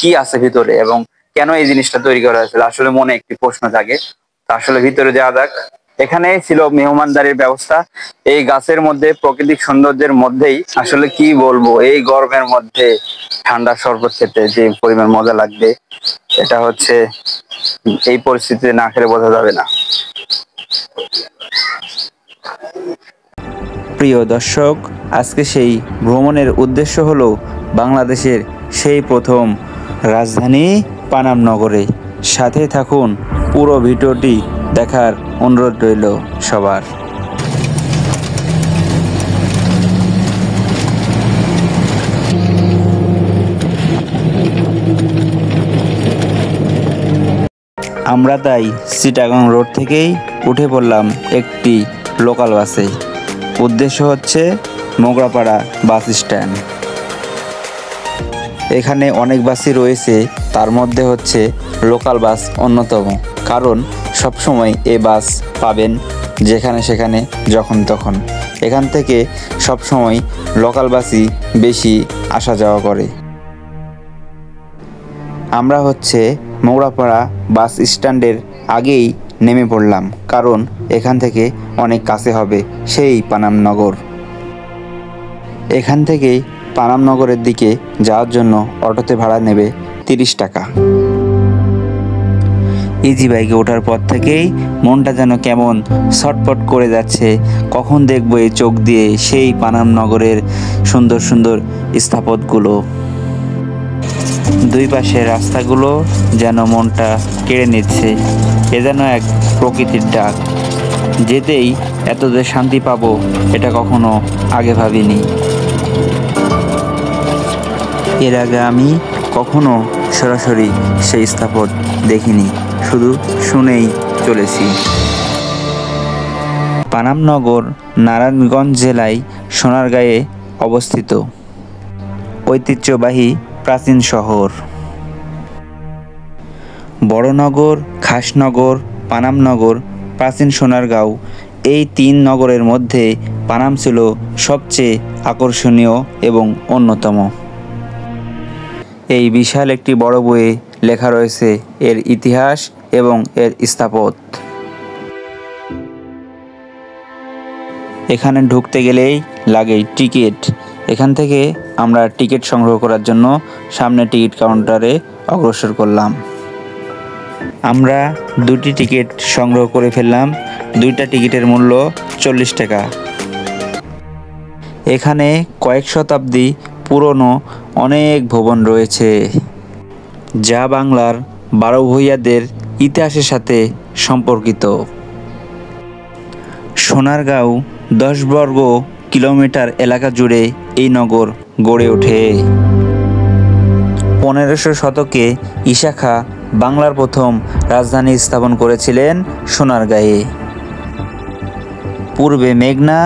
কি আছে ভিতরে এবং কেন এই জিনিসটা তৈরি করা হয়েছিল, আসলে মনে একটি প্রশ্ন জাগে। আসলে ভিতরে যাওয়া যাক। এখানে ছিল মেহমানদারির ব্যবস্থা। এই গাছের মধ্যে, প্রাকৃতিক সৌন্দর্যের মধ্যেই আসলে কি বলবো, এই গরমের মধ্যে ঠান্ডা শরবত খেতে যে পরিমাণ মজা লাগবে, এটা হচ্ছে এই পরিস্থিতিতে না খেলে বোঝা যাবে না। প্রিয় দর্শক, আজকে সেই ভ্রমণের উদ্দেশ্য হলো বাংলাদেশের সেই প্রথম রাজধানী পানাম নগরে। সাথে থাকুন, পুরো ভিডিওটি দেখার অনুরোধ রইল সবার। আমরা তাই চিটাগাং রোড থেকেই উঠে পড়লাম একটি লোকাল বাসে। উদ্দেশ্য হচ্ছে মোগরাপাড়া বাস স্ট্যান্ড। এখানে অনেক বাসই রয়েছে, তার মধ্যে হচ্ছে লোকাল বাস অন্যতম, কারণ সবসময় এ বাস পাবেন যেখানে সেখানে যখন তখন। এখান থেকে সবসময় লোকাল বাসই বেশি আসা যাওয়া করে। আমরা হচ্ছে মোগরাপাড়া বাস স্ট্যান্ডের আগেই নেমে পড়লাম, কারণ এখান থেকে অনেক কাছে হবে সেই পানাম নগর। এখান থেকেই পানাম নগরের দিকে যাওয়ার জন্য অটোতে ভাড়া নেবে 30 টাকা। ইজি বাইকে ওঠার পর থেকেই মনটা যেন কেমন ছটপট করে যাচ্ছে, কখন দেখবো এই চোখ দিয়ে সেই পানাম নগরের সুন্দর সুন্দর স্থাপত্যগুলো। দুই পাশে রাস্তাগুলো যেন মনটা কেড়ে নিচ্ছে, এ যেন এক প্রকৃতির ডাক। যেতেই এত যে শান্তি পাবো এটা কখনো আগে ভাবিনি। এর আগে আমি কখনো সরাসরি সেই স্থাপত্য দেখিনি, শুধু শুনেই চলেছি। পানাম নগর নারায়ণগঞ্জ জেলায় সোনারগাঁয়ে অবস্থিত ঐতিহ্যবাহী প্রাচীন শহর। বড়নগর, খাসনগর, পানাম নগর, প্রাচীন সোনারগাঁও, এই 3 নগরের মধ্যে পানাম ছিল সবচেয়ে আকর্ষণীয় এবং অন্যতম। এই বিশাল একটি বড় বইয়ে লেখা রয়েছে এর ইতিহাস এবং এর স্থাপত্য। এখানে ঢুকতে গেলেই লাগে টিকিট। এখান থেকে আমরা টিকিট সংগ্রহ করার জন্য সামনে টিকিট কাউন্টারে অগ্রসর করলাম। আমরা 2টি টিকিট সংগ্রহ করে ফেললাম। 2টা টিকিটের মূল্য 40 টাকা। এখানে কয়েক শতাব্দী পুরনো অনেক ভবন রয়েছে, যা বাংলার 12 ভূঁইয়াদের ইতিহাসের সাথে সম্পর্কিত। সোনারগাঁও 10 বর্গ কিলোমিটার এলাকা জুড়ে এই নগর গড়ে ওঠে। 1500 শতকে ঈশা খাঁ বাংলার প্রথম রাজধানী স্থাপন করেছিলেন সোনারগাঁয়ে। পূর্বে মেঘনা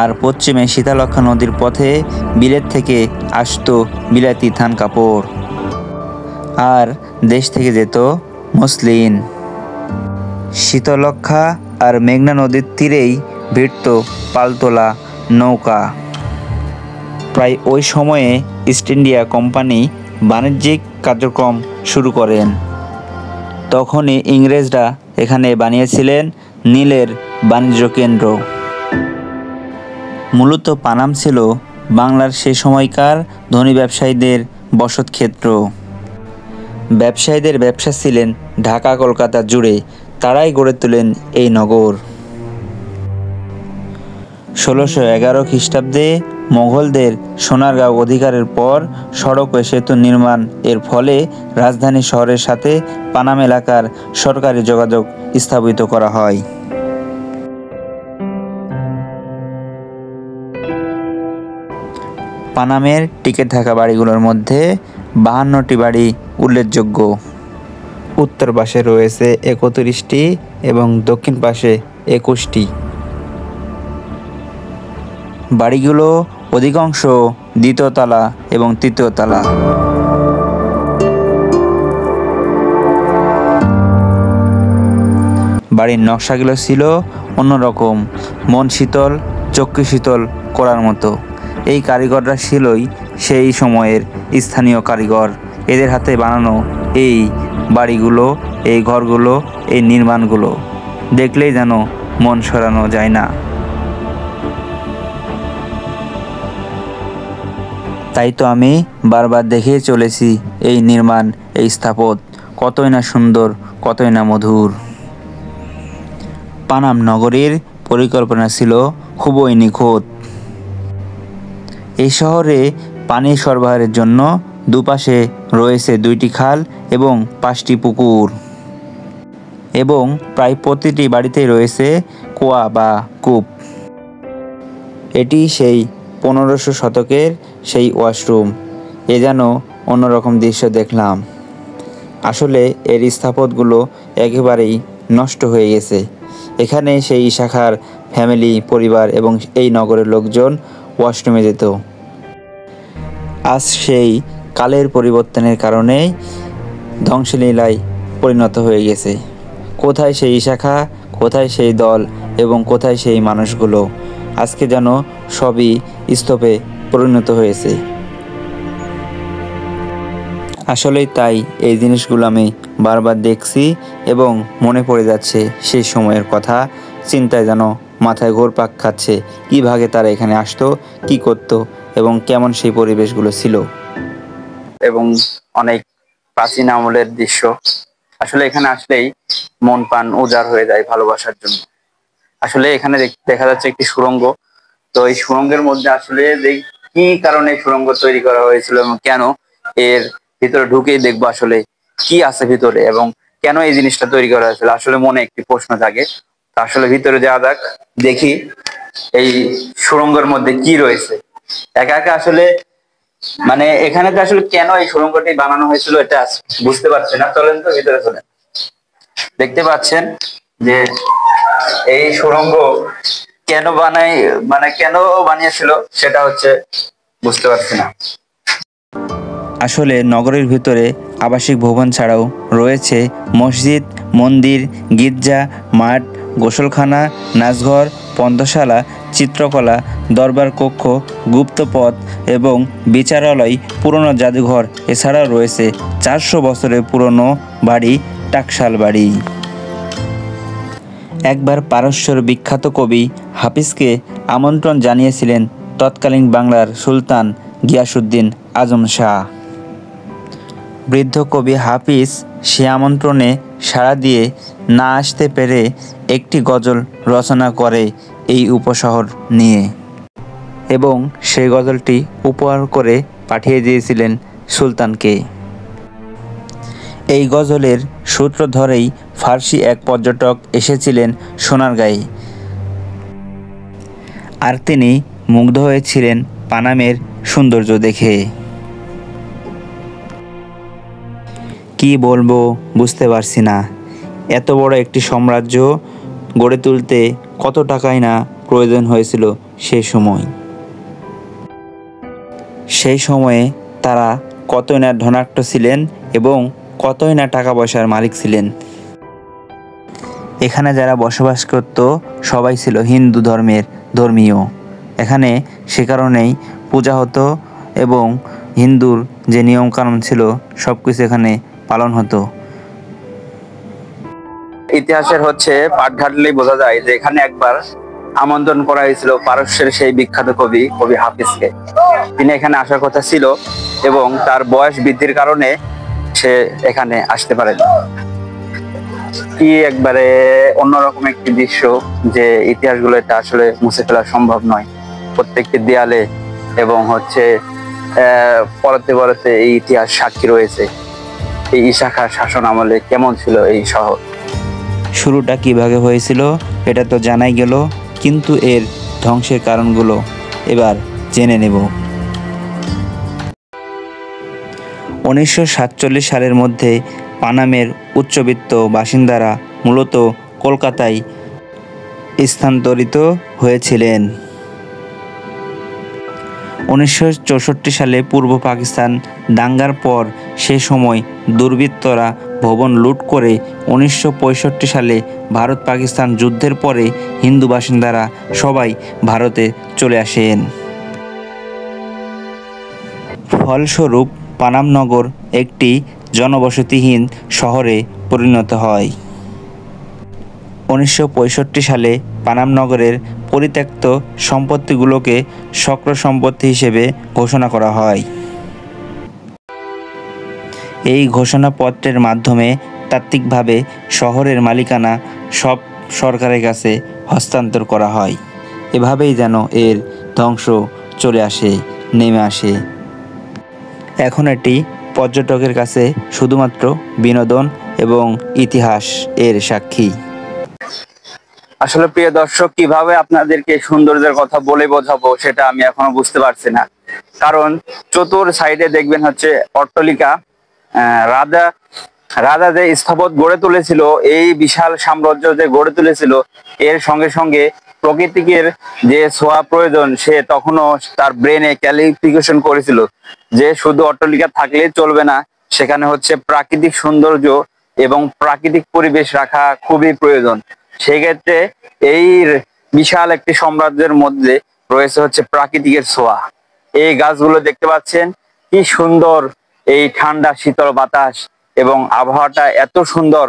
আর পশ্চিমে শীতলক্ষ্যা নদীর পথে বিলেত থেকে আসতো বিলাতি থান কাপড়, আর দেশ থেকে যেত মসলিন। শীতলক্ষ্যা আর মেঘনা নদীর তীরেই ভিড়ত পালতোলা নৌকা। প্রায় ওই সময়ে ইস্ট ইন্ডিয়া কোম্পানি বাণিজ্যিক কার্যক্রম শুরু করেন। তখনই ইংরেজরা এখানে বানিয়েছিলেন নীলের বাণিজ্য কেন্দ্র। মূলত পানাম ছিল বাংলার সে সময়কার ধনী ব্যবসায়ীদের বসতক্ষেত্র। ব্যবসায়ীদের ব্যবসা ছিলেন ঢাকা কলকাতা জুড়ে, তারাই গড়ে তোলেন এই নগর। 1611 খ্রিস্টাব্দে মোগলদের সোনারগাঁও অধিকারের পর সড়ক ও সেতু নির্মাণ এর ফলে রাজধানী শহরের সাথে পানাম এলাকার সরকারি যোগাযোগ স্থাপিত করা হয়। পানামের টিকে থাকা বাড়িগুলোর মধ্যে 52টি বাড়ি উল্লেখযোগ্য। উত্তর পাশে রয়েছে 31টি এবং দক্ষিণ পাশে 21টি। বাড়িগুলো অধিকাংশ দ্বিতীয় তলা এবং তৃতীয় তলা। বাড়ির নকশাগুলো ছিল অন্যরকম, মন শীতল, চক্ষু শীতল করার মতো। এই কারিগররা ছিলই সেই সময়ের স্থানীয় কারিগর, এদের হাতে বানানো এই বাড়িগুলো, এই ঘরগুলো, এই নির্মাণগুলো দেখলেই যেন মন সরানো যায় না। তাই তো আমি বারবার দেখেই চলেছি এই নির্মাণ, এই স্থাপত্য কতই না সুন্দর, কতই না মধুর। পানাম নগরীর পরিকল্পনা ছিল খুবই নিখুঁত। এই শহরে পানি সরবরাহের জন্য দুপাশে রয়েছে 2টি খাল এবং 5টি পুকুর, এবং প্রায় প্রতিটি বাড়িতেই রয়েছে কুয়া বা কূপ। এটি সেই 1500 শতকের সেই ওয়াশরুম। এ যেন অন্যরকম দৃশ্য দেখলাম। আসলে এর স্থাপত্যগুলো একেবারেই নষ্ট হয়ে গেছে। এখানে সেই শাখার ফ্যামিলি, পরিবার এবং এই নগরের লোকজন ওয়াশরুমে যেত। আজ সেই কালের পরিবর্তনের কারণেই ধ্বংসলীলায় পরিণত হয়ে গেছে। কোথায় সেই শাখা, কোথায় সেই দল এবং কোথায় সেই মানুষগুলো? আজকে যেন সবই স্তূপে পরিণত হয়েছে। আসলেই তাই, এই জিনিসগুলো আমি বারবার দেখছি এবং মনে পড়ে যাচ্ছে সেই সময়ের কথা। চিন্তায় যেন মাথায় ঘুরপাক খাচ্ছে, কীভাবে তারা এখানে আসতো, কি করত এবং কেমন সেই পরিবেশগুলো ছিল। এবং অনেক প্রাচীন আমলের দৃশ্য। আসলে এখানে আসলেই মন প্রাণ উজাড় হয়ে যায় ভালোবাসার জন্য। আসলে এখানে দেখা যাচ্ছে একটি সুড়ঙ্গ। তো এই সুড়ঙ্গের মধ্যে আসলে কি কারণে সুড়ঙ্গ তৈরি করা হয়েছিল এবং কেন, এর ভিতরে ঢুকেই দেখবো আসলে কি আছে ভিতরে এবং কেন এই জিনিসটা তৈরি করা হয়েছিল। আসলে মনে একটি প্রশ্ন জাগে। তা আসলে ভিতরে যাওয়া যাক, দেখি এই সুড়ঙ্গের মধ্যে কি রয়েছে। একা একা আসলে মানে এখানে তো আসলে কেন এই সুড়ঙ্গটি বানানো হয়েছিল এটা বুঝতে পারছি না। চলেন তো ভিতরে চলেন। দেখতে পাচ্ছেন যে এই সুড়ঙ্গ কেন কেন বানিয়েছিল সেটা হচ্ছে বুঝতে পারছি না। আসলে নগরের ভিতরে আবাসিক ভবন ছাড়াও রয়েছে মসজিদ, মন্দির, গির্জা, মাঠ, গোসলখানা, নাচঘর, পন্থশালা, চিত্রকলা, দরবার কক্ষ, গুপ্তপথ এবং বিচারালয়, পুরনো জাদুঘর। এছাড়াও রয়েছে 400 বছরের পুরনো বাড়ি, টাকশাল বাড়ি। একবার পারস্যের বিখ্যাত কবি হাফিজকে আমন্ত্রণ জানিয়েছিলেন তৎকালীন বাংলার সুলতান গিয়াসউদ্দিন আজম শাহ। বৃদ্ধ কবি হাফিজ সে আমন্ত্রণে সাড়া দিয়ে না আসতে পেরে একটি গজল রচনা করে এই উপশহর নিয়ে, এবং সেই গজলটি উপহার করে পাঠিয়ে দিয়েছিলেন সুলতানকে। এই গজলের সূত্র ধরেই ফার্সি এক পর্যটক এসেছিলেন সোনারগাঁয়ে, আর তিনি মুগ্ধ হয়েছিলেন পানামের সৌন্দর্য দেখে। কি বলবো বুঝতে পারছি না। এত বড় একটি সাম্রাজ্য গড়ে তুলতে কত টাকাই না প্রয়োজন হয়েছিল সেই সময়ে তারা কতই না ধনাঢ্য ছিলেন এবং কতই না টাকা পয়সার মালিক ছিলেন। এখানে যারা বসবাস করত সবাই ছিল হিন্দু ধর্মীয়। এখানে সে কারণেই পূজা হতো এবং হিন্দুর যে নিয়মকানুন ছিল সব কিছু এখানে পালন হতো। ইতিহাসের পাঠ ঘাটলেই বোঝা যায় যে এখানে একবার আমন্ত্রণ করা হয়েছিল পারস্যের সেই বিখ্যাত কবি হাফিজকে। তিনি এখানে আসার কথা ছিল এবং তার বয়স বৃদ্ধির কারণে সে এখানে আসতে পারেন। কি একবারে অন্যরকম একটি দৃশ্য, যে ইতিহাসগুলো এটা আসলে মুছে ফেলা সম্ভব নয়। প্রত্যেকটি দেয়ালে এবং পরতে পরতে এই ইতিহাস সাক্ষী রয়েছে। এই ইশাখার শাসন আমলে কেমন ছিল এই শহর, শুরুটা কিভাবে হয়েছিল এটা তো জানাই গেল, কিন্তু এর ধ্বংসের কারণগুলো এবার জেনে নেব। 1947 সালের মধ্যে পানামের উচ্চবিত্ত বাসিন্দারা মূলত কলকাতায় স্থানান্তরিত হয়েছিলেন। 1964 সালে পূর্ব পাকিস্তান দাঙ্গার পর সে সময় দুর্বৃত্তরা ভবন লুট করে 1965 সালে ভারত পাকিস্তান যুদ্ধের পরে হিন্দু বাসিন্দারা সবাই ভারতে চলে আসেন। ফলস্বরূপ পানাম নগর একটি জনবসতিহীন শহরে পরিণত হয়। 1965 সালে পানাম নগরের পরিত্যক্ত সম্পত্তিগুলোকে শক্র সম্পত্তি হিসেবে ঘোষণা করা হয়। এই ঘোষণাপত্রের মাধ্যমে তাত্ত্বিকভাবে শহরের মালিকানা সব সরকারের কাছে হস্তান্তর করা হয়। এভাবেই যেন এর ধ্বংস নেমে আসে। এখন এটি পর্যটকের কাছে শুধুমাত্র বিনোদন এবং ইতিহাস এর সাক্ষী। আসলে প্রিয় দর্শক, কিভাবে আপনাদেরকে সৌন্দর্যের কথা বলে বোঝাবো সেটা আমি এখনো বুঝতে পারছি না। কারণ চতুর সাইডে দেখবেন হচ্ছে অট্টালিকা। রাজা যে স্থাপত্য গড়ে তুলেছিল, এই বিশাল সাম্রাজ্য যে গড়ে তুলেছিল, এর সঙ্গে সঙ্গে প্রকৃতিকের যে ছোঁয়া প্রয়োজন সে তখনও তার ব্রেনে ক্যালিফিকেশন করেছিল যে শুধু অট্টালিকা থাকলে চলবে না, সেখানে হচ্ছে প্রাকৃতিক সৌন্দর্য এবং প্রাকৃতিক পরিবেশ রাখা খুবই প্রয়োজন। সেক্ষেত্রে এই বিশাল একটি সাম্রাজ্যের মধ্যে রয়েছে হচ্ছে প্রাকৃতিকের ছোঁয়া। এই গাছগুলো দেখতে পাচ্ছেন, কি সুন্দর এই ঠান্ডা শীতল বাতাস এবং আবহাওয়াটা এত সুন্দর,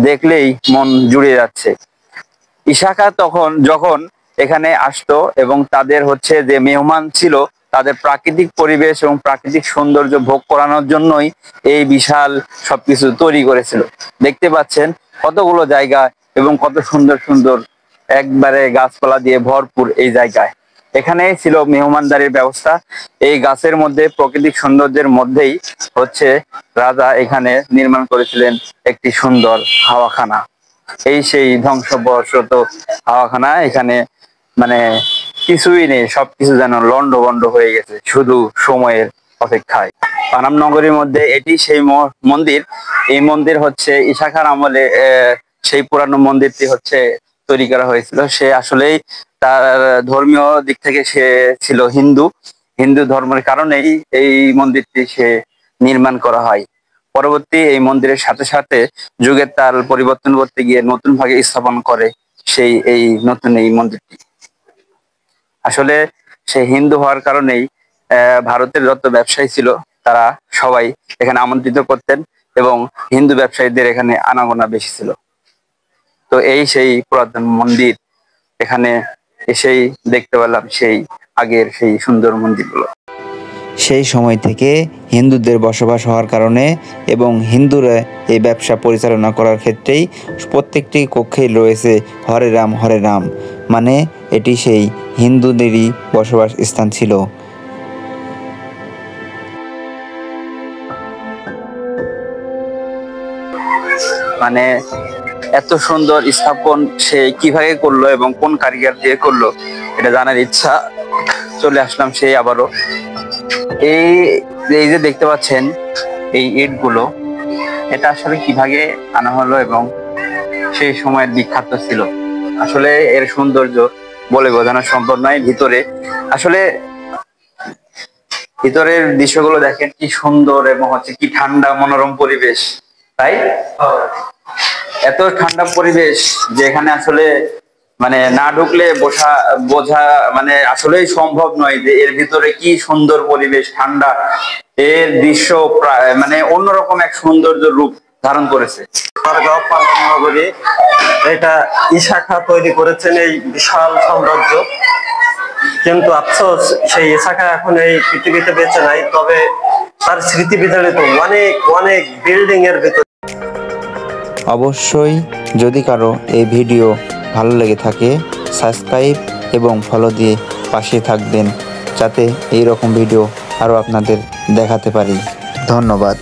দেখলেই মন জুড়ে যাচ্ছে। ইশাখা যখন এখানে আসতো এবং তাদের হচ্ছে যে মেহমান ছিল, তাদের প্রাকৃতিক পরিবেশ এবং প্রাকৃতিক সৌন্দর্য ভোগ করানোর জন্যই এই বিশাল সবকিছু তৈরি করেছিল। দেখতে পাচ্ছেন কতগুলো জায়গা এবং কত সুন্দর সুন্দর একবারে গাছপালা দিয়ে ভরপুর এই জায়গায়। এখানে ছিল মেহমানদারির ব্যবস্থা। এই গাছের মধ্যে প্রাকৃতিক সৌন্দর্যের মধ্যেই হচ্ছে রাজা এখানে নির্মাণ করেছিলেন একটি সুন্দর হাওয়াখানা। এই সেই ধ্বংসবশত হাওয়াখানা। এখানে মানে কিছুই নেই, সবকিছু যেন লন্ডভন্ড হয়ে গেছে শুধু সময়ের অপেক্ষায়। পানাম নগরীর মধ্যে এটি সেই মন্দির। এই মন্দির হচ্ছে ইশাখার আমলে সেই পুরানো মন্দিরটি হচ্ছে তৈরি করা হয়েছিল। সে আসলেই তার ধর্মীয় দিক থেকে সে ছিল হিন্দু ধর্মের কারণেই এই মন্দিরটি সে নির্মাণ করা হয়। পরবর্তী এই মন্দিরের সাথে সাথে যুগের তাল পরিবর্তন করতে গিয়ে নতুন ভাবে স্থাপন করে এই নতুন এই মন্দিরটি। আসলে সে হিন্দু হওয়ার কারণেই ভারতের যত ব্যবসায়ী ছিল তারা সবাই এখানে আমন্ত্রিত করতেন এবং হিন্দু ব্যবসায়ীদের এখানে আনাগোনা বেশি ছিল। তো এই সেই পুরাতন মন্দির, এখানে এসেই দেখতে পেলাম সেই আগের সেই সুন্দর মন্দিরগুলো। সেই সময় থেকে হিন্দুদের বসবাস হওয়ার কারণে এবং হিন্দুরা এই ব্যবসা পরিচালনা করার ক্ষেত্রেই প্রত্যেকটি কক্ষেই রয়েছে হরে রাম, মানে এটি সেই হিন্দুদেরই বসবাস স্থান ছিল। মানে এত সুন্দর স্থাপন সে কিভাবে করলো এবং কোন কারিগর দিয়ে করলো এটা জানার ইচ্ছা চলে আসলাম সেই আবারও। এই যে দেখতে পাচ্ছেন এই ইটগুলো, এটা আসলে কিভাবে আনা হলো এবং সেই সময়ের বিখ্যাত ছিল। আসলে এর সৌন্দর্য বলে বোঝানো সম্ভব নয়। ভিতরের দৃশ্যগুলো দেখেন কি সুন্দর এবং হচ্ছে কি ঠান্ডা মনোরম পরিবেশ। তাই এত ঠান্ডা পরিবেশ যে এখানে আসলে মানে না ঢুকলে বোঝা মানে আসলেই সম্ভব নয় যে এর ভিতরে কি সুন্দর পরিবেশ, ঠান্ডা। এর দৃশ্য প্রায় মানে অন্যরকম এক সৌন্দর্য রূপ ধারণ করেছে। নগরী এটা ইশাখা তৈরি করেছেন এই বিশাল সাম্রাজ্য, কিন্তু আফসোস সেই ইশাখা এখন এই পৃথিবীতে বেঁচে নাই। তবে তার স্মৃতি বিতাড়িত অনেক অনেক বিল্ডিং এর ভিতরে। অবশ্যই যদি কারো এই ভিডিও ভালো লেগে থাকে সাবস্ক্রাইব এবং ফলো দিয়ে পাশে থাকবেন, যাতে এই রকম ভিডিও আরও আপনাদের দেখাতে পারি। ধন্যবাদ।